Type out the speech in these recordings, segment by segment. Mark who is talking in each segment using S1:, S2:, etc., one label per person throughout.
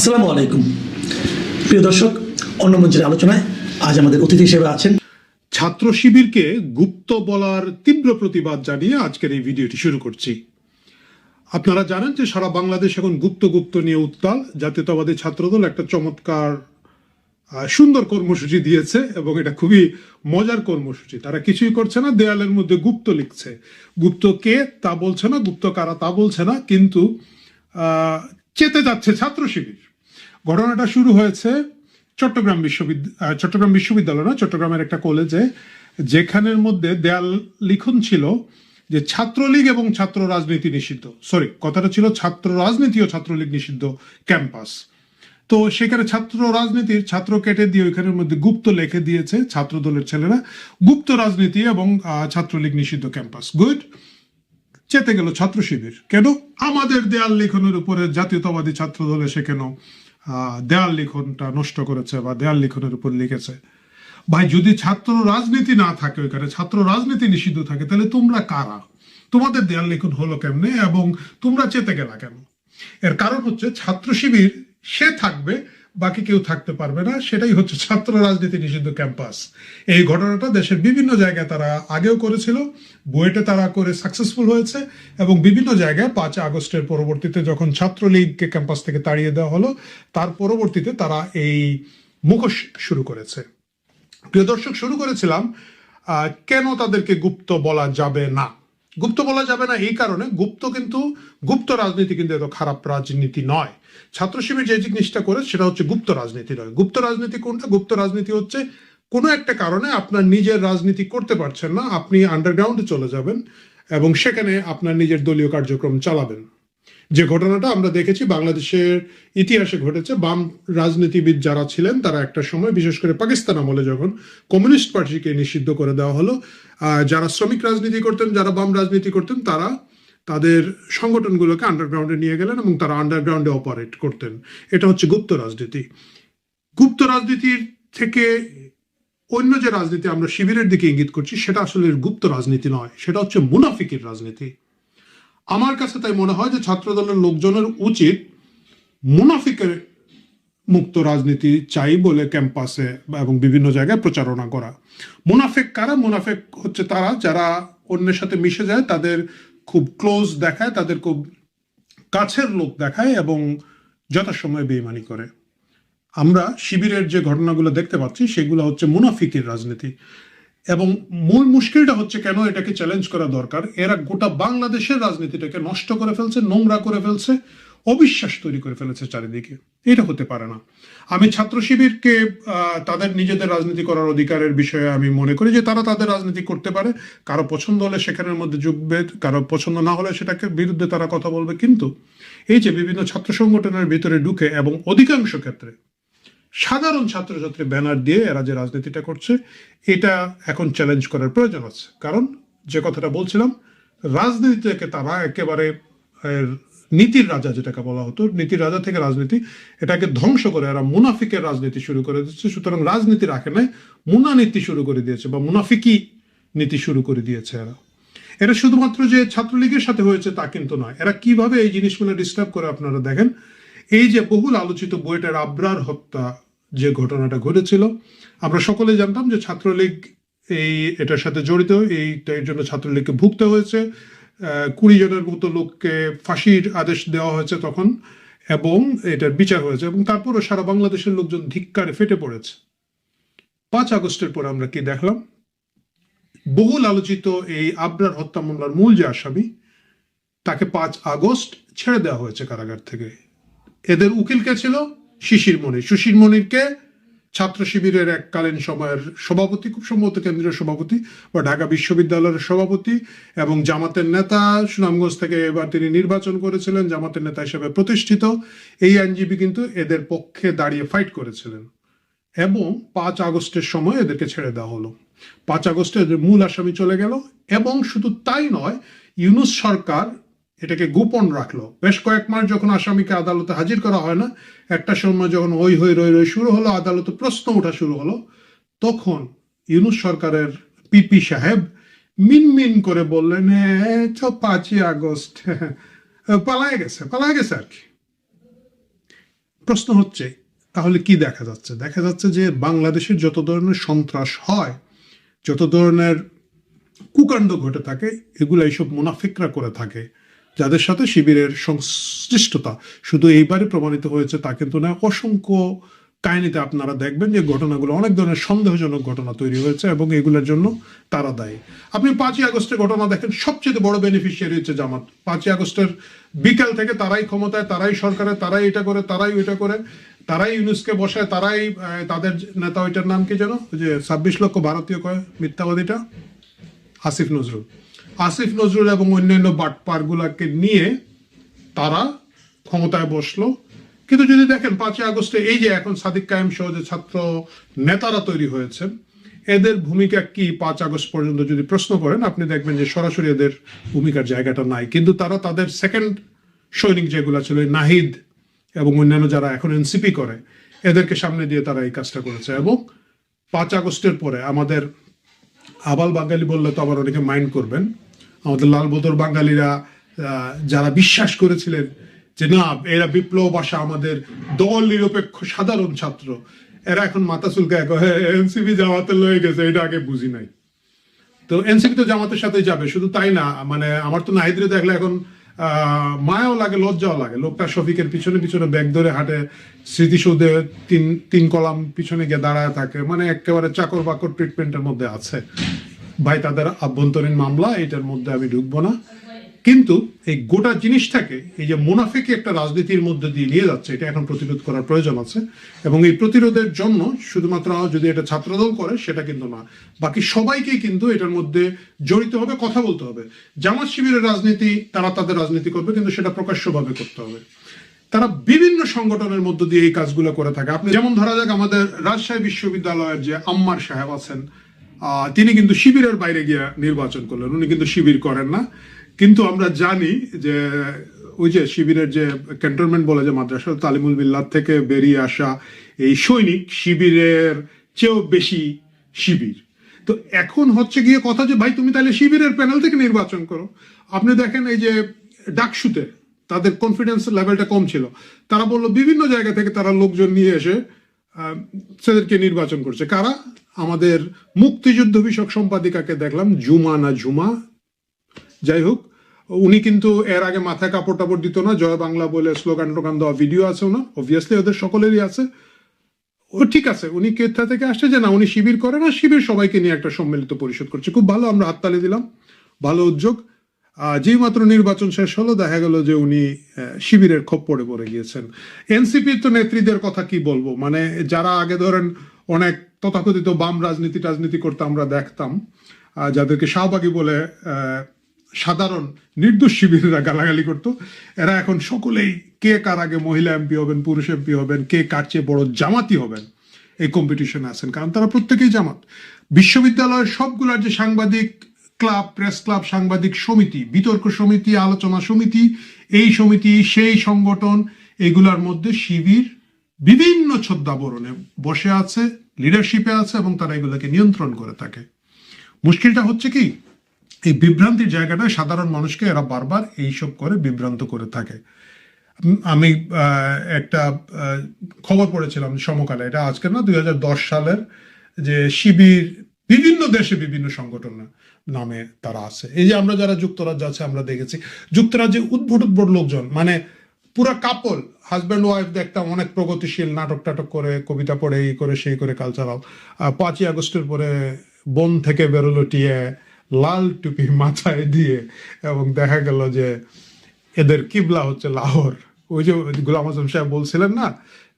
S1: আসসালামু আলাইকুম প্রিয় দর্শক, অন্য মঞ্চের আলোচনায় আজ আমাদের অতিথি হিসেবে আছেন
S2: ছাত্র শিবিরকে গুপ্ত বলার তীব্র প্রতিবাদ জানিয়ে আজকের এই ভিডিওটি শুরু করছি। আপনারা জানেন যে সারা বাংলাদেশ এখন গুপ্ত নিয়ে উত্তাল। জাতীয়তাবাদী ছাত্রদল একটা চমৎকার সুন্দর কর্মসূচি দিয়েছে এবং এটা খুবই মজার কর্মসূচি। তারা কিছুই করছে না, দেয়ালের মধ্যে গুপ্ত লিখছে। গুপ্ত কে তা বলছে না, গুপ্ত কারা তা বলছে না, কিন্তু চেতে যাচ্ছে ছাত্র শিবির। ঘটনাটা শুরু হয়েছে চট্টগ্রাম বিশ্ববিদ্যালয় না, চট্টগ্রামের একটা কলেজে, যেখানের মধ্যে দেয়াল লিখন ছিল যে ছাত্রলীগ এবং ছাত্র রাজনীতি নিষিদ্ধ। কথাটা ছিল ছাত্র রাজনীতি ও ছাত্রলীগ নিষিদ্ধ ক্যাম্পাস। তো সেখানে ছাত্র কেটে দিয়ে ওইখানের মধ্যে গুপ্ত লিখে দিয়েছে ছাত্র দলের ছেলেরা, গুপ্ত রাজনীতি এবং ছাত্রলীগ নিষিদ্ধ ক্যাম্পাস। গুড, চেতে গেল ছাত্র শিবির। কেন? আমাদের দেয়াল লিখনের উপরে জাতীয়তাবাদী ছাত্র দলে সে কেন দেয়াল লিখনটা নষ্ট করেছে বা দেয়াল লিখনের উপর লিখেছে? ভাই, যদি ছাত্র রাজনীতি না থাকে, ওইখানে ছাত্র রাজনীতি নিষিদ্ধ থাকে, তাহলে তোমরা কারা? তোমাদের দেয়াল লিখন হলো কেমনে এবং তোমরা চেতে গেলা কেন? এর কারণ হচ্ছে ছাত্র শিবির সে থাকবে, বাকি কেউ থাকতে পারবে না। সেটাই হচ্ছে ছাত্র রাজনীতি নিষিদ্ধ ক্যাম্পাস। এই ঘটনাটা দেশের বিভিন্ন জায়গায় তারা আগেও করেছিল, বুয়েটে তারা করে সাকসেসফুল হয়েছে, এবং বিভিন্ন জায়গায় 5 আগস্টের পরবর্তীতে যখন ছাত্রলীগকে ক্যাম্পাস থেকে তাড়িয়ে দেওয়া হলো, তার পরবর্তীতে তারা এই মুখোশ শুরু করেছে। প্রিয় দর্শক, শুরু করেছিলাম কেন তাদেরকে গুপ্ত বলা যাবে না। গুপ্ত বলা যাবে না এই কারণে, গুপ্ত রাজনীতি কিন্তু এত খারাপ রাজনীতি নয়। ছাত্র শিবির যে জিনিসটা করে সেটা হচ্ছে গুপ্ত রাজনীতি নয়। গুপ্ত রাজনীতি কোনটা? গুপ্ত রাজনীতি হচ্ছে কোনো একটা কারণে আপনার নিজের রাজনীতি করতে পারছেন না, আপনি আন্ডারগ্রাউন্ডে চলে যাবেন এবং সেখানে আপনার নিজের দলীয় কার্যক্রম চালাবেন। যে ঘটনাটা আমরা দেখেছি বাংলাদেশের ইতিহাসে ঘটেছে। বাম রাজনীতিবিদ যারা ছিলেন তারা একটা সময়, বিশেষ করে পাকিস্তান আমলে যখন কমিউনিস্ট পার্টিকে নিষিদ্ধ করে দেওয়া হলো, যারা শ্রমিক রাজনীতি করতেন, যারা বাম রাজনীতি করতেন, তারা তাদের সংগঠনগুলোকে আন্ডারগ্রাউন্ডে নিয়ে গেলেন এবং তারা আন্ডারগ্রাউন্ডে অপারেট করতেন। এটা হচ্ছে গুপ্ত রাজনীতি। গুপ্ত রাজনীতির থেকে অন্য যে রাজনীতি আমরা শিবিরের দিকে ইঙ্গিত করছি, সেটা আসলে গুপ্ত রাজনীতি নয়, সেটা হচ্ছে মুনাফিকের রাজনীতি। আমার কাছে তাই মনে হয় যে ছাত্রদলের লোকজনের উচিত মুনাফিকের মুক্ত রাজনীতি চাই বলে ক্যাম্পাসে এবং বিভিন্ন জায়গায় প্রচারণা করা। মুনাফিক কারা? মুনাফিক হচ্ছে তারা যারা অন্যের সাথে মিশে যায়, তাদের খুব ক্লোজ দেখায়, তাদের খুব কাছের লোক দেখায় এবং যথাসময়ে বেইমানি করে। আমরা শিবিরের যে ঘটনাগুলো দেখতে পাচ্ছি সেগুলো হচ্ছে মুনাফিকের রাজনীতি। এবং মূল মুশকিলটা হচ্ছে কেন এটাকে চ্যালেঞ্জ করা দরকার। এরা গোটা বাংলাদেশের রাজনীতিটাকে নষ্ট করে ফেলছে, নোংরা করে ফেলছে, অবিশ্বাস তৈরি করে ফেলেছে চারিদিকে। এটা হতে পারে না। আমি ছাত্র শিবিরকে তাদের নিজেদের রাজনীতি করার অধিকারের বিষয়ে আমি মনে করি যে তারা তাদের রাজনীতি করতে পারে। কারো পছন্দ হলে সেখানের মধ্যে যুগবে, কারো পছন্দ না হলে সেটাকে বিরুদ্ধে তারা কথা বলবে। কিন্তু এই যে বিভিন্ন ছাত্র সংগঠনের ভিতরে ঢুকে এবং অধিকাংশ ক্ষেত্রে সাধারণ ছাত্রছাত্রী ব্যানার দিয়ে এরা যে রাজনীতিটা করছে, এটা এখন চ্যালেঞ্জ করার প্রয়োজন আছে। কারণ যে কথাটা বলছিলাম, রাজনীতি থেকে তারা একেবারে নীতির রাজা, যেটাকে বলা হতো নীতির রাজা থেকে রাজনীতি, এটাকে ধ্বংস করে এরা মুনাফিকের রাজনীতি শুরু করে দিচ্ছে। সুতরাং রাজনীতি রাখে নাই, মুনানীতি শুরু করে দিয়েছে বা মুনাফিকি নীতি শুরু করে দিয়েছে এরা। এটা শুধুমাত্র যে ছাত্রলীগের সাথে হয়েছে তা কিন্তু নয়। এরা কিভাবে এই জিনিসগুলো ডিস্টার্ব করে আপনারা দেখেন। এই যে বহুল আলোচিত বুয়েটের আবরার হত্যা যে ঘটনাটা ঘটেছিল, আমরা সকলে জানতাম যে ছাত্রলীগ এটার সাথে জড়িত, এর জন্য ছাত্রলীগকে ভুগতে হয়েছে। 20 জনের মতো লোককে ফাঁসির আদেশ দেওয়া হয়েছে তখন, এবং এটার বিচার হয়েছে, এবং তারপরও সারা বাংলাদেশের লোকজন ধিক্কারে ফেটে পড়েছে। 5 আগস্টের পর আমরা কি দেখলাম? বহুল আলোচিত এই আবরার হত্যা মামলার মূল যে আসামি, তাকে 5 আগস্ট ছেড়ে দেওয়া হয়েছে কারাগার থেকে। এদের উকিল কে ছিল? শিশির মনিরকে ছাত্র শিবিরের এককালীন সময়ের সভাপতি, খুব সম্ভবত কেন্দ্রীয় সভাপতি বা ঢাকা বিশ্ববিদ্যালয়ের সভাপতি এবং জামাতের নেতা, সুনামগঞ্জ থেকে এবার তিনি নির্বাচন করেছিলেন, জামাতের নেতা হিসেবে প্রতিষ্ঠিত। এই আইনজীবী কিন্তু এদের পক্ষে দাঁড়িয়ে ফাইট করেছিলেন এবং 5 আগস্টের সময় এদেরকে ছেড়ে দেওয়া হলো। 5 আগস্টে এদের মূল আসামি চলে গেল। এবং শুধু তাই নয়, ইউনূস সরকার এটাকে গোপন রাখলো। বেশ কয়েক মাস যখন আসামিকে আদালতে হাজির করা হয় না, একটা সময় যখন রই শুরু হলো, আদালতে প্রশ্ন ওঠা শুরু হলো, তখন ইউনূস সরকারের পিপি সাহেব মিনমিন করে বললেন, 5 আগস্ট পালায় গেছে আর কি। প্রশ্ন হচ্ছে তাহলে কি দেখা যাচ্ছে? দেখা যাচ্ছে যে বাংলাদেশের যত ধরনের সন্ত্রাস হয়, যত ধরনের কুকাণ্ড ঘটে থাকে, এগুলো এইসব মুনাফিকরা করে থাকে, যাদের সাথে শিবিরের সংশ্লিষ্টতা শুধু এইবারে প্রমাণিত হয়েছে তা কিন্তু না। অসংখ্য কাহিনীতে আপনারা দেখবেন যে ঘটনাগুলো অনেক ধরনের সন্দেহজনক ঘটনা তৈরি হয়েছে এবং এগুলোর জন্য তারা দায়ী। আপনি 5ই আগস্টের ঘটনা দেখেন, সবচেয়ে বড় বেনিফিশিয়ারি হচ্ছে জামাত। 5ই আগস্টের বিকাল থেকে তারাই ক্ষমতায়, তারাই সরকারে, তারাই এটা করে, তারাই ওইটা করে, তারাই ইউনুসকে বসায়, তারাই তাদের নেতা, ওইটার নাম কি যেন, যে 26 লক্ষ ভারতীয় কয় মিথ্যাবাদীটা, আসিফ নজরুল এবং অন্যান্য বাটপারগুলাকে নিয়ে তারা ক্ষমতায় বসলো। কিন্তু যদি দেখেন 5ই আগস্টে এই যে এখন সাদিক কায়েম সহ যে ছাত্র নেতারা তৈরি হয়েছে, এদের ভূমিকা কি 5 আগস্ট পর্যন্ত যদি প্রশ্ন করেন, আপনি দেখবেন যে সরাসরি এদের ভূমিকার জায়গাটা নাই। কিন্তু তারা তাদের সেকেন্ড সৈনিক যেগুলো ছিল, নাহিদ এবং অন্যান্য যারা এখন এনসিপি করে, এদেরকে সামনে দিয়ে তারা এই কাজটা করেছে। এবং 5 আগস্টের পরে আমাদের আবাল বাঙালি বললে তো আবার অনেকে মাইন্ড করবেন, আমাদের লাল বদর বাঙালিরা যারা বিশ্বাস করেছিলেন যে না এরা বিপ্লব আশা, আমাদের দল নিরপেক্ষ সাধারণ ছাত্র, এরা এখন মাথা চুলকায় এনসিপি জামাতের লয়ে গেছে, এটা আগে বুঝি নাই। তো এনসিপি তো জামাতের সাথে যাবে, শুধু তাই না, মানে আমার তো নাহিদরে দেখলে এখন মায়াও লাগে, লজ্জাও লাগে। লোকটা শফিকের পিছনে পিছনে ব্যাগ ধরে হাঁটে, স্মৃতিসৌধে তিন কলাম পিছনে গিয়ে দাঁড়ায় থাকে, মানে একেবারে চাকর বাকর ট্রিটমেন্টের মধ্যে আছে। ভাই তাদের আভ্যন্তরীণ মামলা, এটার মধ্যে আমি ঢুকবো না। কিন্তু এই গোটা জিনিসটাকে এই যে মুনাফিকি একটা রাজনীতির মধ্যে দিয়ে নিয়ে যাচ্ছে, এটা এখন প্রতিরোধ করার প্রয়োজন আছে। এবং এই প্রতিরোধের জন্য শুধুমাত্র যদি এটা ছাত্রদল করে সেটা কিন্তু না, বাকি সবাইকেই কিন্তু এটার মধ্যে জড়িত হবে, কথা বলতে হবে। জামাত শিবিরের রাজনীতি তারা তাদের রাজনীতি করবে, কিন্তু সেটা প্রকাশ্যভাবে করতে হবে। তারা বিভিন্ন সংগঠনের মধ্য দিয়ে এই কাজগুলো করে থাকে। আপনি যেমন ধরা যাক আমাদের রাজশাহী বিশ্ববিদ্যালয়ের যে আম্মার সাহেব আছেন, তিনি কিন্তু শিবিরের বাইরে গিয়ে নির্বাচন করলেন, উনি কিন্তু শিবির করেন না। কিন্তু আমরা জানি যে ওই যে শিবিরের যে ক্যান্টনমেন্ট বলে যে মাদ্রাসা তালিমুল মিল্লাত থেকে বেরিয়ে আসা এই সৈনিক শিবিরের চেয়েও বেশি শিবির। তো এখন হচ্ছে গিয়ে কথা যে ভাই তুমি তাহলে শিবিরের প্যানেল থেকে নির্বাচন করো। আপনি দেখেন এই যে ডাকসুতে তাদের কনফিডেন্স লেভেলটা কম ছিল, তারা বললো বিভিন্ন জায়গা থেকে তারা লোকজন নিয়ে এসে সেদেরকে নির্বাচন করছে। কারা? আমাদের মুক্তিযুদ্ধ বিষয়ক সম্পাদিকাকে দেখলাম, ঝুমা, যাই হোক, উনি কিন্তু এর আগে মাথায় কাপড় টাপড় দিত না, জয় বাংলা বলে স্লোগান টোগান দেওয়া ভিডিও আছে ওনার, অবভিয়াসলি ওদের সকলেরই আছে। ও ঠিক আছে, উনি কোথা থেকে আসছে যে না উনি শিবির করে না, শিবির সবাইকে নিয়ে একটা সম্মিলিত পরিষদ করছে, খুব ভালো, আমরা হাততালি দিলাম, ভালো উদ্যোগ। যেই মাত্র নির্বাচন শেষ হলো দেখা গেল যে উনি শিবিরের খপ্পরে পড়ে গিয়েছেন। এনসিপির তো নেত্রীদের কথা কি বলবো, মানে যারা আগে ধরেন অনেক তথাকথিত বাম রাজনীতি করতে আমরা দেখতাম, যাদেরকে শাহবাগী বলে সাধারণ নির্দোষ শিবিররা গালাগালি করতো, এরা এখন সকলেই কে কার আগে মহিলা এমপি হবেন, পুরুষ এমপি হবেন, কে কার চেয়ে বড় জামাতি হবেন, এই কম্পিটিশনে আছেন, কারণ তারা প্রত্যেকেই জামাত। বিশ্ববিদ্যালয়ের সবগুলার যে সাংবাদিক ক্লাব, প্রেস ক্লাব, সাংবাদিক সমিতি, বিতর্ক সমিতি, আলোচনা সমিতি, এই সমিতি সেই সংগঠন, এগুলার মধ্যে শিবির বিভিন্ন ছদ্মাবরণে বসে আছে, লিডারশিপে আছে এবং তারা এগুলোকে নিয়ন্ত্রণ করে থাকে। মুশকিলটা হচ্ছে কি, এই বিভ্রান্তির জায়গাটায় সাধারণ মানুষকে এরা বারবার এইসব করে বিভ্রান্ত করে থাকে। আমি একটা খবর পড়েছিলাম সমকালে, এটা আজকে না, 2010 সালের, যে শিবির বিভিন্ন দেশে বিভিন্ন সংগঠন নামে তারা আছে। এই যে আমরা যারা যুক্তরাজ্যে আছে আমরা দেখেছি, যুক্তরাজ্যে উদ্ভট লোকজন, মানে পুরা কাপল, হাজব্যান্ড ওয়াইফ দেখতাম অনেক প্রগতিশীল, নাটক টাটক করে, কবিতা পড়ে, এই করে সেই করে, কালচারাল। 5ই আগস্টের পরে বন থেকে বেরোলো টিয়ে, লাল টুপি মাথায় দিয়ে, এবং দেখা গেল যে এদের কিবলা হচ্ছে লাহোর। ওই যে গোলাম আজম সাহেব বলছিলেন না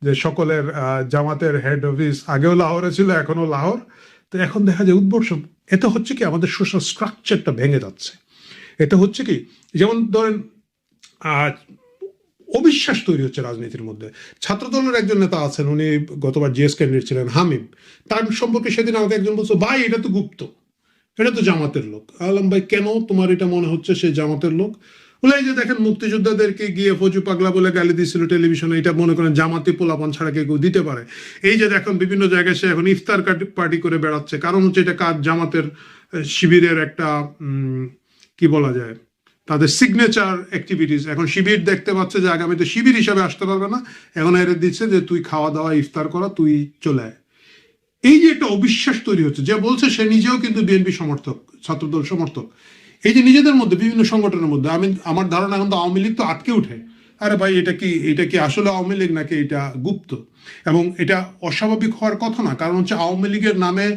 S2: যে সকলের জামাতের হেড অফিস আগেও লাহোরে ছিল, এখনো লাহোর। তো এখন দেখা যায় উদ্ভট। এটা হচ্ছে কি আমাদের সোশ্যাল স্ট্রাকচারটা ভেঙে যাচ্ছে। এটা হচ্ছে কি, যেমন ধরেন অবিশ্বাস তৈরি হচ্ছে রাজনীতির মধ্যে। ছাত্রদলের একজন নেতা আছেন, উনি গতবার জিএস ক্যান্ডিডেট ছিলেন, হামিম, তার সম্পর্কে সেদিন আমাকে একজন বলছো ভাই এটা তো গুপ্ত, এটা তো জামাতের লোক। আলম ভাই কেন তোমার এটা মনে হচ্ছে সে জামাতের লোক? বলে এই যে দেখেন মুক্তিযোদ্ধাদেরকে গিয়ে ফজু পাগলা বলে গালি দিয়েছিল টেলিভিশনে, এটা মনে করেন জামাতি পোলাপান ছাড়া কেউ দিতে পারে। এই যে দেখেন বিভিন্ন জায়গায় সে এখন ইফতার পার্টি করে বেড়াচ্ছে, কারণ হচ্ছে এটা কার, জামাতের শিবিরের একটা কি বলা যায়, তাদের সিগনেচার অ্যাক্টিভিটিস। এখন শিবির দেখতে পাচ্ছে যে আগামীতে শিবির হিসাবে আসতে পারবে না, এখন এর দিচ্ছে যে তুই খাওয়া দাওয়া ইফতার করা, তুই চলে আয়। এই যে একটা অবিশ্বাস তৈরি হচ্ছে, যে বলছে সে নিজেও কিন্তু বিএনপি সমর্থক, ছাত্রদল সমর্থক, এই যে নিজেদের মধ্যে বিভিন্ন সংগঠনের মধ্যে, আমার ধারণা এখন তো আওয়ামী লীগ তো আটকে উঠে, আরে ভাই এটা কি আসলে আওয়ামী লীগ নাকি এটা গুপ্ত? এবং এটা অস্বাভাবিক হওয়ার কথা না, কারণ হচ্ছে আওয়ামী লীগের নামে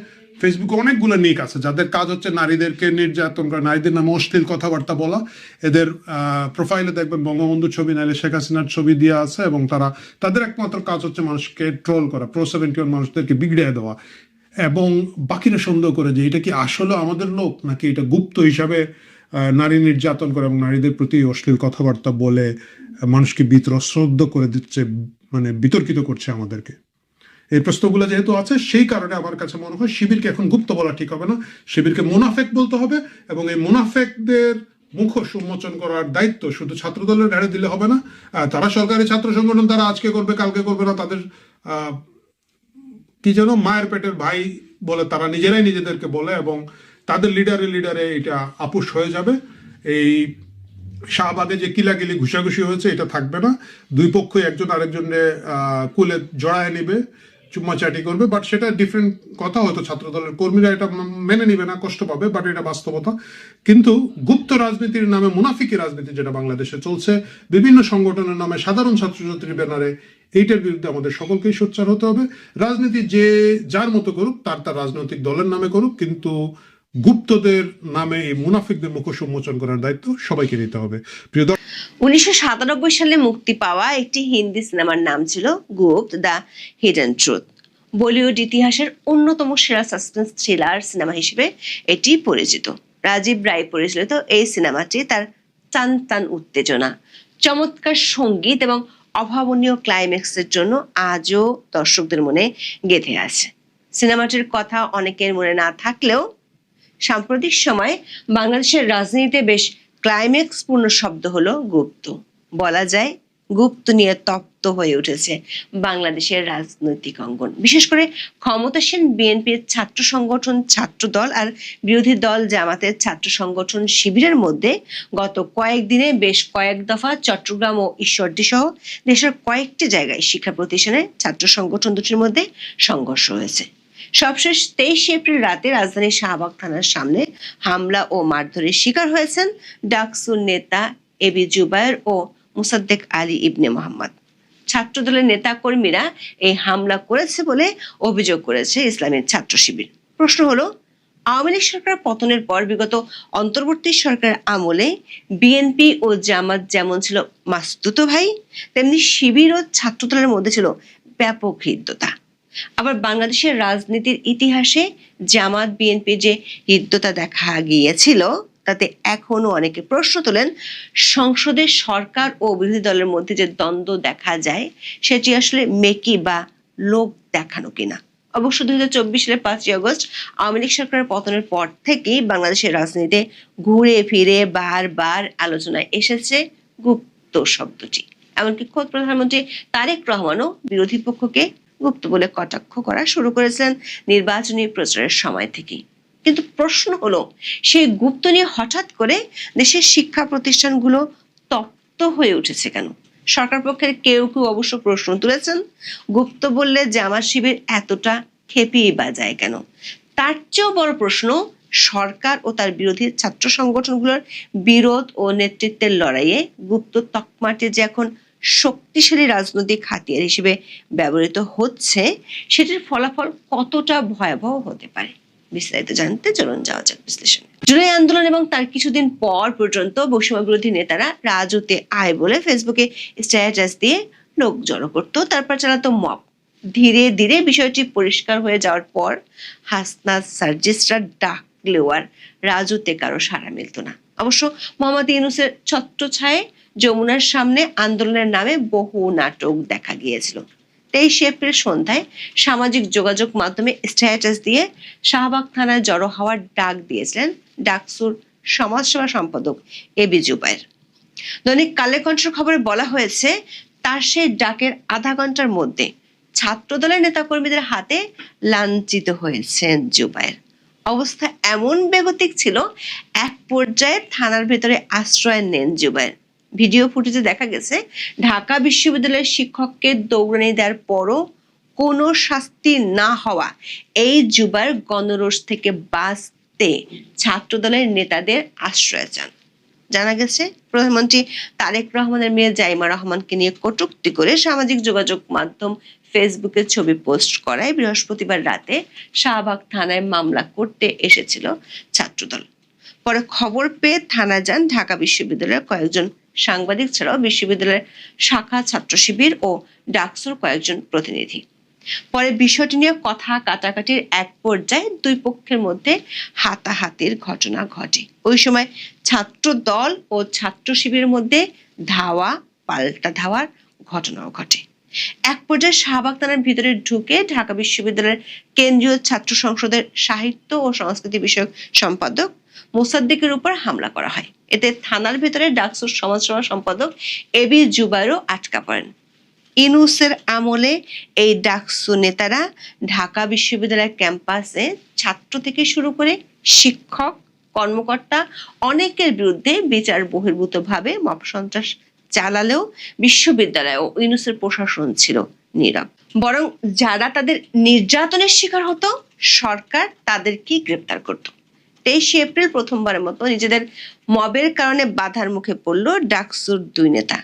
S2: ফেসবুকে অনেকগুলো নিক আছে যাদের কাজ হচ্ছে নারীদেরকে নির্যাতন করা, নারীদের নামে অশ্লীল কথাবার্তা বলা। এদের প্রোফাইলে দেখবেন বঙ্গবন্ধুর ছবি নাইলে শেখ হাসিনার ছবি দেওয়া আছে, এবং তাদের একমাত্র কাজ হচ্ছে মানুষকে ট্রোল করা, Pro-71 মানুষদেরকে বিগড়ে দেওয়া, এবং বাকিরা সন্দেহ করে যে এটা কি আসলে আমাদের লোক নাকি এটা গুপ্ত হিসাবে নারী নির্যাতন করে এবং নারীদের প্রতি অশ্লীল কথাবার্তা বলে মানুষকে বিতরশ্রদ্ধ করে দিচ্ছে, মানে বিতর্কিত করছে আমাদেরকে। এই প্রশ্নগুলো যেহেতু আছে, সেই কারণে আমার কাছে মনে হয় শিবিরকে এখন গুপ্ত বলা ঠিক হবে না, শিবিরকে মুনাফেক বলতে হবে। এবং এই মুনাফেকদের মুখোশ উন্মোচন করার দায়িত্ব শুধু ছাত্রদলের ঘাড়ে দিলে হবে না। তারা সরকারি ছাত্র সংগঠন, তারা আজকে করবে কালকে করবে না, তাদের কি যেন মায়ের পেটের ভাই বলে তারা নিজেরাই নিজেদেরকে বলে, এবং তাদের লিডারে এটা আপুস হয়ে যাবে। এই শাহবাগে যে কিলাকিলি ঘুষাঘুষি হয়েছে এটা থাকবে না, দুই পক্ষই একজন আরেকজনের কুলে জড়ায় নিবে, চুম্মাচাটি করবে, বাট সেটা ডিফারেন্ট কথা। হয়তো ছাত্রদলের কর্মীরা এটা মেনে নিবে না, কষ্ট পাবে, বাট এটা বাস্তবতা। কিন্তু গুপ্ত রাজনীতির নামে মুনাফিকি রাজনীতি যেটা বাংলাদেশে চলছে, বিভিন্ন সংগঠনের নামে, সাধারণ ছাত্রছাত্রীর ব্যানারে, এইটার বিরুদ্ধে আমাদের সকলকেই সোচ্চার হতে হবে। রাজনীতি যে যার মতো করুক, তার রাজনৈতিক দলের নামে করুক, কিন্তু গুপ্তদের নামে এই মুনাফিকদের মুখোশ উন্মোচন করার দায়িত্ব সবাইকে নিতে হবে। প্রিয়
S3: 1997 সালে মুক্তি পাওয়া একটি হিন্দি সিনেমার নাম ছিল গুপ্ত, দ্য হিডেন ট্রুথ। বলিউড ইতিহাসের অন্যতম সেরা সাসপেন্স থ্রিলার সিনেমা হিসেবে এটি পরিচিত। রাজীব রায় পরিচালিত এই সিনেমাটি তার টান টান উত্তেজনা, চমৎকার সঙ্গীত এবং অভাবনীয় ক্লাইম্যাক্সের জন্য আজও দর্শকদের মনে গেঁথে আছে। সিনেমাটির কথা অনেকের মনে না থাকলেও সাম্প্রতিক সময়ে বাংলাদেশের রাজনীতিতে বেশ ক্লাইম্যাক্সপূর্ণ শব্দ হলো গুপ্ত। বলা যায় গুপ্ত নিয়ে তপ্ত হয়ে উঠেছে বাংলাদেশের রাজনৈতিক অঙ্গন। বিশেষ করে ক্ষমতাসীন বিএনপির ছাত্র সংগঠন ছাত্রদল আর বিরোধী দল জামাতের ছাত্র সংগঠন শিবিরের মধ্যে গত কয়েকদিনে বেশ কয়েক দফা চট্টগ্রাম ও ঈশ্বরদী সহ দেশের কয়েকটি জায়গায় শিক্ষা প্রতিষ্ঠানে ছাত্র সংগঠন দুটির মধ্যে সংঘর্ষ হয়েছে। সবশেষ 23 এপ্রিল রাতে রাজধানীর শাহবাগ থানার সামনে হামলা ও মারধরের শিকার হয়েছেন ডাকসুর নেতা এবি জুবায়ের ও মুসাদ্দেক আলী ইবনে মোহাম্মদ। ছাত্রদলের নেতা কর্মীরা এই হামলা করেছে বলে অভিযোগ করেছে ইসলামী ছাত্র শিবির। প্রশ্ন হলো, আওয়ামী লীগ সরকার পতনের পর বিগত অন্তর্বর্তী সরকারের আমলে বিএনপি ও জামাত যেমন ছিল মাসতুতো ভাই, তেমনি শিবির ও ছাত্রদলের মধ্যে ছিল ব্যাপক হৃদ্যতা। আবার বাংলাদেশের রাজনীতির ইতিহাসে জামাত বিএনপি যে হৃদ্যতা দেখা গিয়েছিল, তাতে এখনো অনেকে প্রশ্ন তোলেন সংসদে সরকার ও বিরোধী দলের মধ্যে যে দ্বন্দ্ব দেখা যায় সেটি আসলে মেকি বা লোক দেখানো কিনা। অবশ্য 2024 সালের 5ই আগস্ট আওয়ামী লীগ সরকারের পতনের পর থেকেই বাংলাদেশের রাজনীতিতে ঘুরে ফিরে বারবার আলোচনায় এসেছে গুপ্ত শব্দটি। এমনকি খোদ প্রধানমন্ত্রী তারেক রহমানও বিরোধী পক্ষকে গুপ্ত বলে কটাক্ষ করা শুরু করেছিলেন নির্বাচনী প্রচারের সময় থেকেই। কিন্তু প্রশ্ন হলো, সেই গুপ্ত নিয়ে হঠাৎ করে দেশের শিক্ষা প্রতিষ্ঠানগুলো তপ্ত হয়ে উঠেছে কেন? সরকার পক্ষের কেউ কেউ অবশ্য প্রশ্ন তুলেছেন, গুপ্ত বললে জামাত শিবির এতটা খেপিয়ে বাজায় কেন? তার চেয়েও বড় প্রশ্ন, সরকার ও তার বিরোধী ছাত্র সংগঠনগুলোর বিরোধ ও নেতৃত্বের লড়াইয়ে গুপ্ত তকমাটি যে এখন শক্তিশালী রাজনৈতিক হাতিয়ার হিসেবে ব্যবহৃত হচ্ছে, সেটির ফলাফল কতটা ভয়াবহ হতে পারে। বিস্তারিত জানতে চলুন যাওয়া যাক বিশ্লেষণে। জুলাই আন্দোলন এবং তার কিছুদিন পর পর্যন্ত বৈষম্য বিরোধী নেতারা রাজুতে আয় বলে ফেসবুকে স্ট্যাটাস দিয়ে লোক জড়ো করতো, তারপর চালাতো মব। ধীরে ধীরে বিষয়টি পরিষ্কার হয়ে যাওয়ার পর হাসনাত সার্জিসরা ডাকলেও আর রাজুতে কারো সাড়া মিলত না। অবশ্য মোহাম্মদ ইউনূসের ছত্রছায়ায় যমুনার সামনে আন্দোলনের নামে বহু নাটক দেখা গিয়েছিল। 23 এপ্রিল সন্ধ্যায় সামাজিক যোগাযোগ মাধ্যমে স্ট্যাটাস দিয়ে শাহবাগ থানায় জড়ো হওয়ার ডাক দিয়েছিলেন ডাকসুর সমাজসেবা সম্পাদক এবি জুবায়ের। দৈনিক কালের কণ্ঠের খবরে বলা হয়েছে, তার সেই ডাকের আধা ঘন্টার মধ্যে ছাত্রদলের নেতাকর্মীদের হাতে লাঞ্ছিত হয়েছেন জুবায়ের। অবস্থা এমন বেগতিক ছিল, এক পর্যায়ে থানার ভেতরে আশ্রয় নেন জুবায়ের। ভিডিও ফুটেজে দেখা গেছে ঢাকা বিশ্ববিদ্যালয়ের শিক্ষককে দৌড়ানি দেওয়ার পরও কোনো শাস্তি না হওয়া এই জুবায়ের গণরোষ থেকে বাঁচতে ছাত্রদলের নেতাদের আশ্রয় চান। জানা গেছে প্রধানমন্ত্রী তারেক রহমানের মেয়ে জাইমা রহমানকে নিয়ে কটূক্তি করে সামাজিক যোগাযোগ মাধ্যম ফেসবুকে ছবি পোস্ট করায় বৃহস্পতিবার রাতে শাহবাগ থানায় মামলা করতে এসেছিল ছাত্রদল। পরে খবর পেয়ে থানা যান ঢাকা বিশ্ববিদ্যালয়ের কয়েকজন সাংবাদিক ছাড়াও বিশ্ববিদ্যালয়ের শাখা ছাত্র শিবির ও ডাকসুর কয়েকজন প্রতিনিধি। পরে বিষয়টি নিয়ে কথা কাটাকাটির এক পর্যায়ে দুই পক্ষের মধ্যে হাতাহাতির ঘটনা ঘটে। ওই সময় ছাত্র দল ও ছাত্র শিবিরের মধ্যে ধাওয়া পাল্টা ধাওয়ার ঘটনাও ঘটে। এক পর্যায়ে শাহবাগ থানার ভিতরে ঢুকে ঢাকা বিশ্ববিদ্যালয়ের কেন্দ্রীয় ছাত্র সংসদের সাহিত্য ও সংস্কৃতি বিষয়ক সম্পাদক মোসাদ্দেকের উপর হামলা করা হয়। এতে থানার ভিতরে ডাকসুর সমাজসেবা সম্পাদক এবি জুবায়েরও আটকা পড়েন। ইউনূসের আমলে এই ডাকসু নেতারা ঢাকা বিশ্ববিদ্যালয়ের ক্যাম্পাসে ছাত্র থেকে শুরু করে শিক্ষক কর্মকর্তা অনেকের বিরুদ্ধে বিচার বহির্ভূতভাবে মব সন্ত্রাস চালালেও বিশ্ববিদ্যালয় ও ইউনূসের প্রশাসন ছিল নীরব। বরং যারা তাদের নির্যাতনের শিকার হতো সরকার তাদেরকেই গ্রেপ্তার করত। 23 এপ্রিল প্রথমবারের মতো নিজেদের মবের কারণে বাধার মুখে পড়ল ডাকসুর দুই নেতা।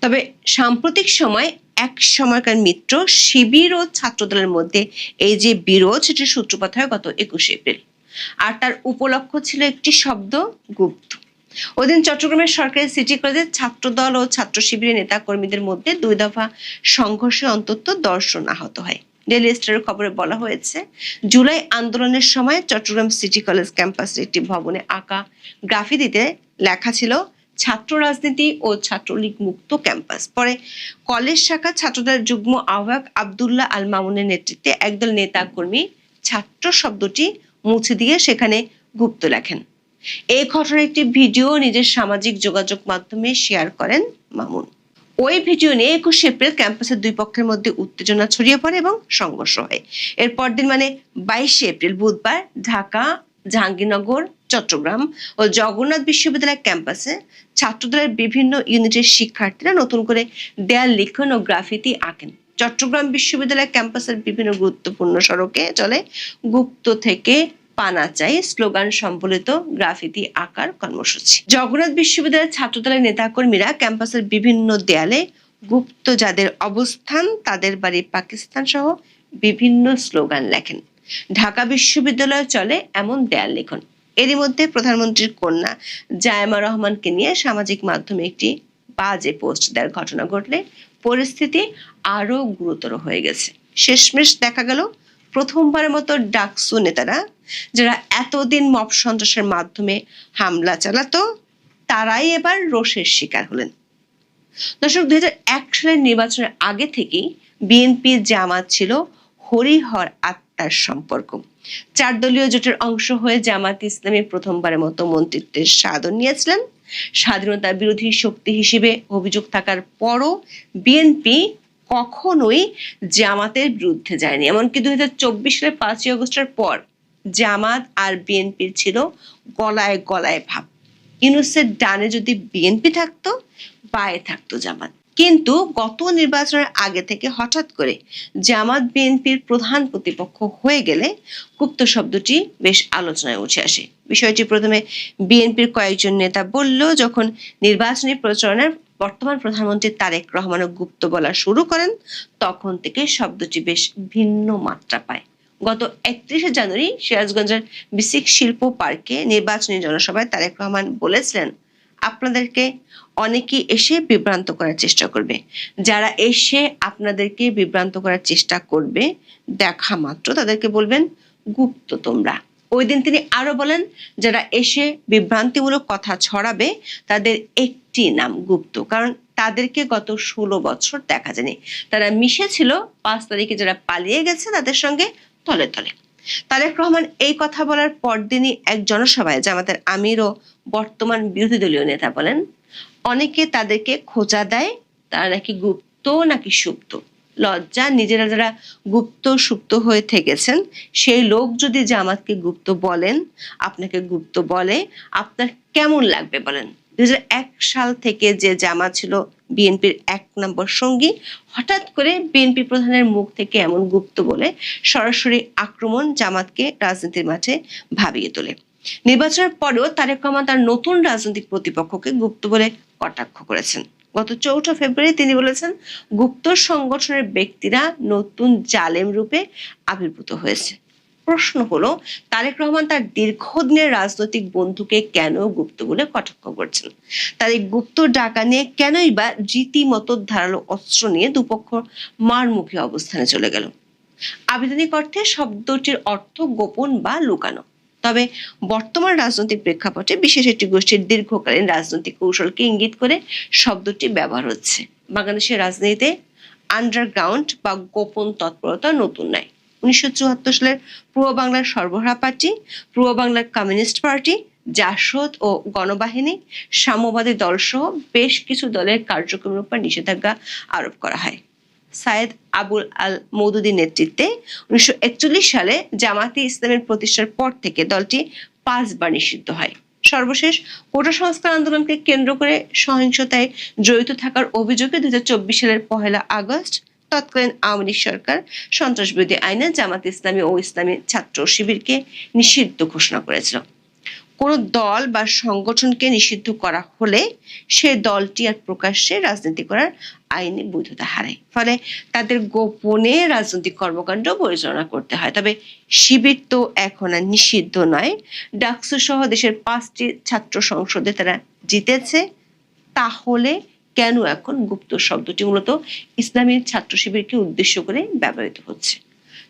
S3: তবে সাম্প্রতিক সময় এক সময়কার মিত্র শিবির ও ছাত্রদলের মধ্যে এই যে বিরোধ, সেটির সূত্রপাত হয় গত 21 এপ্রিল। আর তার উপলক্ষ ছিল একটি শব্দ, গুপ্ত। ওদিন চট্টগ্রামের সরকারি সিটি কলেজের ছাত্রদল ও ছাত্র শিবিরের নেতা কর্মীদের মধ্যে 2 দফা সংঘর্ষে অন্তত 10 জন আহত হয়। ডেইলি স্টারের খবরে বলা হয়েছে, জুলাই আন্দোলনের সময় চট্টগ্রাম সিটি কলেজ ক্যাম্পাসের একটি ভবনে আঁকা গ্রাফিতিতে লেখা ছিল ছাত্র রাজনীতি ও ছাত্রলীগ মুক্ত ক্যাম্পাস। পরে কলেজ শাখা ছাত্রদলের যুগ্ম আহ্বায়ক আব্দুল্লাহ আল মামুনের নেতৃত্বে একদল নেতা কর্মী ছাত্র শব্দটি মুছে দিয়ে সেখানে গুপ্ত লেখেন। এই ঘটনার একটি ভিডিও নিজের সামাজিক যোগাযোগ মাধ্যমে শেয়ার করেন মামুন। ওই ভিডিও নিয়ে 21 এপ্রিল ক্যাম্পাসের দুই পক্ষের মধ্যে উত্তেজনা ছড়িয়ে পড়ে এবং সংঘর্ষ হয়। এর পরদিন মানে 22 এপ্রিল বুধবার ঢাকা, জাহাঙ্গীরনগর, চট্টগ্রাম ও জগন্নাথ বিশ্ববিদ্যালয় ক্যাম্পাসে ছাত্রদলের বিভিন্ন ইউনিটের শিক্ষার্থীরা নতুন করে দেয়াল লিখন ও গ্রাফিতি আঁকেন। চট্টগ্রাম বিশ্ববিদ্যালয় ক্যাম্পাসের বিভিন্ন গুরুত্বপূর্ণ সড়কে চলে গুপ্ত থেকে পানা চাই স্লোগান সম্বলিত গ্রাফিতি আঁকার কর্মসূচি। জগন্নাথ বিশ্ববিদ্যালয়ের ছাত্রদলের নেতাকর্মীরা ক্যাম্পাসের বিভিন্ন দেয়ালে গুপ্ত যাদের অবস্থান, তাদের বাড়ি পাকিস্তান সহ বিভিন্ন স্লোগান লেখেন। ঢাকা বিশ্ববিদ্যালয়ে চলে এমন দেয়াল লিখন। এরই মধ্যে প্রধানমন্ত্রীর কন্যা জাইমা রহমানকে নিয়ে সামাজিক মাধ্যমে একটি বাজে পোস্ট দেওয়ার ঘটনা ঘটলে পরিস্থিতি আরো গুরুতর হয়ে গেছে। শেষমেশ দেখা গেল প্রথমবারের মতো ডাকসু নেতারা, যারা এতদিন মব সন্ত্রাসের মাধ্যমে হামলা চালাতো, তারাই এবার রোষের শিকার হলেন। দর্শক, 2001 সালের নির্বাচনের আগে থেকেই বিএনপি জামাত ছিল হরিহর আত্মার সম্পর্ক। 4 দলীয় জোটের অংশ হয়ে জামাত ইসলামী প্রথমবারের মতো মন্ত্রিত্বের স্বাদও নিয়েছিলেন। স্বাধীনতা বিরোধী শক্তি হিসেবে অভিযোগ থাকার পরও বিএনপি কখনোই জামাতের বিরুদ্ধে যায়নি। এমনকি 2024 সালের 5ই আগস্টের পর জামাত আর বিএনপির ছিল গলায় গলায় ভাব। ইউনূসের ডানে যদি বিএনপি থাকতো, বায়ে থাকতো জামাত। কিন্তু গত নির্বাচনের আগে থেকে হঠাৎ করে জামাত বিএনপির প্রধান প্রতিপক্ষ হয়ে গেলে গুপ্ত শব্দটি বেশ আলোচনায় উঠে আসে। বিষয়টি প্রথমে বিএনপির কয়েকজন নেতা বলল, যখন নির্বাচনী প্রচারণার বর্তমান প্রধানমন্ত্রী তারেক রহমানও গুপ্ত বলা শুরু করেন, তখন থেকে শব্দটি বেশ ভিন্ন মাত্রা পায়। গত 31 জানুয়ারি সিরাজগঞ্জের বিসিক শিল্প পার্কে নির্বাচনী জনসভায় তারেক রহমান বলেছিলেন, আপনাদেরকে অনেকেই এসে বিভ্রান্ত করার চেষ্টা করবে। যারা এসে আপনাদেরকে বিভ্রান্ত করার চেষ্টা করবে, দেখা মাত্র তাদেরকে বলবেন গুপ্ত তোমরা। ওই দিন তিনি আরো বলেন, যারা এসে বিভ্রান্তিমূলক কথা ছড়াবে তাদের একটি নাম গুপ্ত, কারণ তাদেরকে গত 16 বছর দেখা যায়নি। তারা মিশেছিল 5 তারিখে যারা পালিয়ে গেছে তাদের সঙ্গে তলে তলে। তারেক রহমান এই কথা বলার পরদিনই এক জনসভায় জামাতের আমির ও বর্তমান বিরোধী দলীয় নেতা বলেন, অনেকে তাদেরকে খোঁচা দেয়, তারা নাকি গুপ্ত নাকি সুপ্ত। লজ্জা, নিজেরা যারা গুপ্ত সুপ্ত হয়ে থেকেছেন সেই লোক যদি জামাতকে গুপ্ত বলেন, আপনাকে গুপ্ত বলে, আপনার কেমন লাগবে বলেন? 2001 সাল থেকে যে জামাত ছিল বিএনপির 1 নম্বর সঙ্গী, হঠাৎ করে বিএনপি প্রধানের মুখ থেকে এমন গুপ্ত বলে সরাসরি আক্রমণ জামাতকে রাজনীতির মাঠে ভাবিয়ে তোলে। নির্বাচনের পরেও তারেক রহমান তার নতুন রাজনৈতিক প্রতিপক্ষকে গুপ্ত বলে কটাক্ষ করেছেন। গত 4 ফেব্রুয়ারি তিনি বলেছেন, গুপ্ত সংগঠনের ব্যক্তিরা নতুন জালেম রূপে আবির্ভূত হয়েছে। প্রশ্ন হলো, তারেক রহমান তার দীর্ঘদিনের রাজনৈতিক বন্ধুকে কেন গুপ্ত বলে কটাক্ষ করছেন? তার এই গুপ্ত ডাকা নিয়ে কেনই বা রীতিমতো ধারালো অস্ত্র নিয়ে দুপক্ষ মারমুখী অবস্থানে চলে গেল? আবিধানিক অর্থে শব্দটির অর্থ গোপন বা লুকানো। তবে বর্তমান রাজনৈতিক প্রেক্ষাপটে বিশেষ একটি গোষ্ঠীর দীর্ঘকালীন রাজনৈতিক কৌশলকে ইঙ্গিত করে শব্দটি ব্যবহার হচ্ছে। বাংলাদেশের রাজনীতিতে আন্ডারগ্রাউন্ড বা গোপন তৎপরতা নতুন নয়। 1974 সালের পূর্ব বাংলার সর্বহারা পার্টি, পূর্ব বাংলার কমিউনিস্ট পার্টি, জাসদ ও গণবাহিনী, সাম্যবাদী দলসহ বেশ কিছু দলের কার্যক্রমের উপর নিষেধাজ্ঞা আরোপ করা হয়। সায়েদ আবুল আল মওদুদীর নেতৃত্বে 1941 সালে জামাতে ইসলামের প্রতিষ্ঠার পর থেকে দলটি 5 বার নিষিদ্ধ হয়। সর্বশেষ কোটা সংস্কার আন্দোলনকে কেন্দ্র করে সহিংসতায় জড়িত থাকার অভিযোগে 2024 সালের 1 আগস্ট তৎকালীন আওয়ামী লীগ সরকার সন্ত্রাসবিরোধী আইনে জামাতে ইসলামী ও ইসলামী ছাত্র শিবিরকে নিষিদ্ধ ঘোষণা করেছিল। কোনো দল বা সংগঠনকে নিষিদ্ধ করা হলে সে দলটি আর প্রকাশ্যে রাজনীতি করার আইনি বৈধতা হারায়। ফলে তাদের গোপনে রাজনৈতিক কর্মকাণ্ড পরিচালনা করতে হয়। তবে শিবির তো এখন আর নিষিদ্ধ নয়। ডাকসু সহ দেশের 5টি ছাত্র সংসদে তারা জিতেছে। তাহলে কেন এখন গুপ্ত শব্দটি মূলত ইসলামী ছাত্র শিবিরকে উদ্দেশ্য করে ব্যবহৃত হচ্ছে?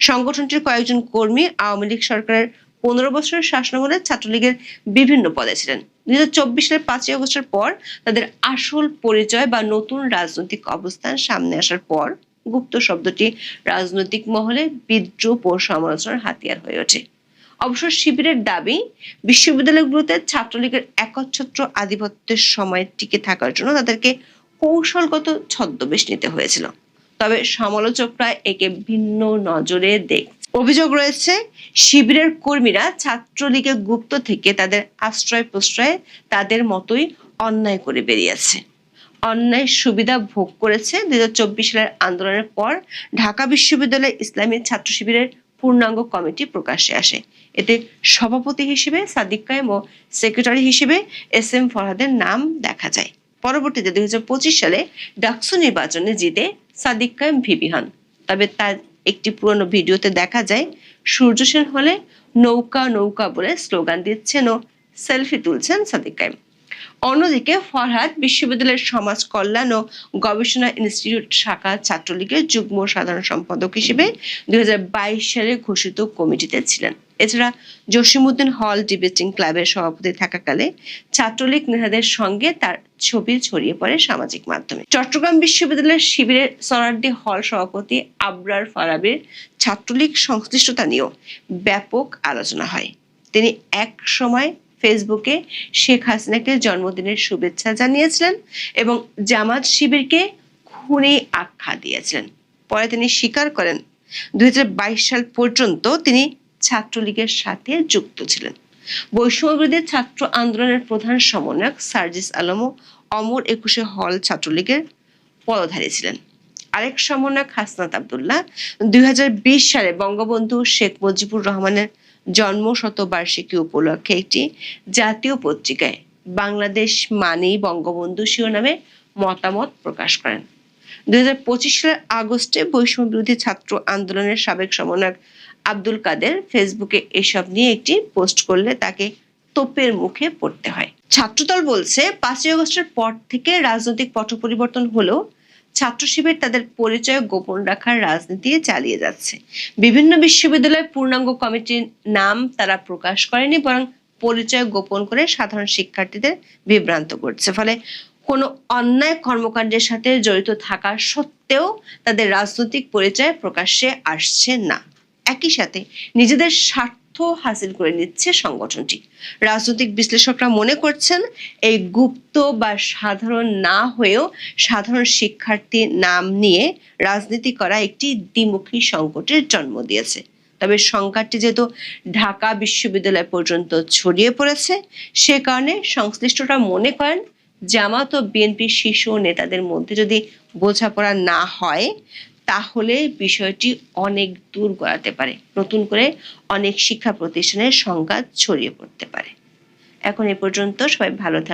S3: সংগঠনটির কয়েকজন কর্মী আওয়ামী লীগ সরকারের 15 বছরের শাসনামলে ছাত্রলীগের বিভিন্ন পদে ছিলেন। 2024 সালের 5 আগস্টের পর তাদের আসল পরিচয় বা নতুন রাজনৈতিক অবস্থান সামনে আসার পর গুপ্ত শব্দটি রাজনৈতিক মহলে বিদ্রুপ ও সমালোচনার হাতিয়ার হয়ে ওঠে। অবশ্য শিবিরের দাবি, বিশ্ববিদ্যালয়গুলোতে ছাত্রলীগের একচ্ছত্র আধিপত্যের সময় টিকে থাকার জন্য তাদেরকে কৌশলগত ছদ্মবেশ নিতে হয়েছিল। তবে সমালোচকরা একে ভিন্ন নজরে দেখছে। অভিযোগ রয়েছে, শিবিরের কর্মীরা ছাত্রলীগের গুপ্ত থেকে তাদের আশ্রয় প্রশ্রয়ে তাদের মতোই অন্যায় করে বেরিয়েছে, অন্যায় সুবিধা ভোগ করেছে। 2024 সালের আন্দোলনের পর ঢাকা বিশ্ববিদ্যালয় ইসলামী ছাত্র শিবিরের পূর্ণাঙ্গ কমিটি প্রকাশ্যে আসে। এতে সভাপতি হিসেবে সাদিক কায়েম ও সেক্রেটারি হিসেবে SM ফরহাদের নাম দেখা যায়। পরবর্তীতে 2025 সালে ডাকসু নির্বাচনে জিতে সাদিক কায়েম ভিপি হন। তবে তার একটি পুরনো ভিডিওতে দেখা যায় সূর্য সেন হলে নৌকা নৌকা বলে স্লোগান দিচ্ছেন ও সেলফি তুলছেন সাদিক কায়েম। অন্যদিকে ফরহাদ বিশ্ববিদ্যালয়ের সমাজ কল্যাণ ও গবেষণা ইনস্টিটিউট শাখা ছাত্রলীগের যুগ্ম সাধারণ সম্পাদক হিসেবে 2022 সালে ঘোষিত কমিটিতে ছিলেন। এছাড়া জসিমউদ্দিন হল ডিবেটিং ক্লাবের সভাপতি থাকাকালে ছাত্রলীগ নেতাদের সঙ্গে তার ছবি ছড়িয়ে পড়ে সামাজিক মাধ্যমে। চট্টগ্রাম বিশ্ববিদ্যালয়ের শিবিরের সোনারডি হল সভাপতি আবরার ফারাবীর ছাত্রলীগ সংশ্লিষ্টতা নিয়েও ব্যাপক আলোচনা হয়। তিনি এক সময় ফেসবুকে শেখ হাসিনাকে জন্মদিনের শুভেচ্ছা জানিয়েছিলেন এবং জামাত শিবিরকে খুনি আখ্যা দিয়েছিলেন। পরে তিনি স্বীকার করেন 2022 সাল পর্যন্ত তিনি ছাত্রলীগের সাথে যুক্ত ছিলেন। বৈষম্যবিরোধী ছাত্র আন্দোলনের প্রধান সমন্বয়ক সার্জিস আলমও অমর 21 হল ছাত্রলীগের পদধারী ছিলেন। আরেক সমন্বয়ক হাসনাত আব্দুল্লাহ 2020 সালে বঙ্গবন্ধু শেখ মুজিবুর রহমানের জন্ম শতবার্ষিকী উপলক্ষে একটি জাতীয় পত্রিকায় বাংলাদেশ মানেই বঙ্গবন্ধু শিরোনামে মতামত প্রকাশ করেন। 2025 সালের আগস্টে বৈষম্য বিরোধী ছাত্র আন্দোলনের সাবেক সমন্বয়ক আব্দুল কাদের ফেসবুকে এসব নিয়ে একটি পোস্ট করলে তাকে তোপের মুখে পড়তে হয়। ছাত্রদল বলছে, 5 আগস্টের পর থেকে রাজনৈতিক পট পরিবর্তন হলেও ছাত্র শিবির তাদের পরিচয় গোপন রাখার রাজনীতি চালিয়ে যাচ্ছে। বিভিন্ন বিশ্ববিদ্যালয়ের পূর্ণাঙ্গ কমিটির নাম তারা প্রকাশ করেনি, বরং পরিচয় গোপন করে সাধারণ শিক্ষার্থীদের বিভ্রান্ত করছে। ফলে কোনো অন্যায় কর্মকাণ্ডের সাথে জড়িত থাকা সত্ত্বেও তাদের রাজনৈতিক পরিচয় প্রকাশ্যে আসছে না। একই সাথে নিজেদের স্বার্থ তথ্য হাসিল করে নিচ্ছে সংগঠনটি। রাজনৈতিক বিশ্লেষকরা মনে করছেন এই গুপ্ত বা সাধারণ না হয়েও সাধারণ শিক্ষার্থীর নাম নিয়ে রাজনীতি করা একটি দ্বিমুখী সংকটের জন্ম দিয়েছে। তবে সংকটটি যেহেতু ঢাকা বিশ্ববিদ্যালয় পর্যন্ত ছড়িয়ে পড়েছে, সে কারণে সংশ্লিষ্টরা মনে করেন জামাত ও বিএনপির শীর্ষ নেতাদের মধ্যে যদি বোঝাপড়া না হয় তাহলে বিষয়টি অনেক দূর গড়াতে পারে, নতুন করে অনেক শিক্ষা প্রতিষ্ঠানের সংঘাত ছড়িয়ে পড়তে পারে। এখন এ পর্যন্ত, সবাই ভালো থাকুন।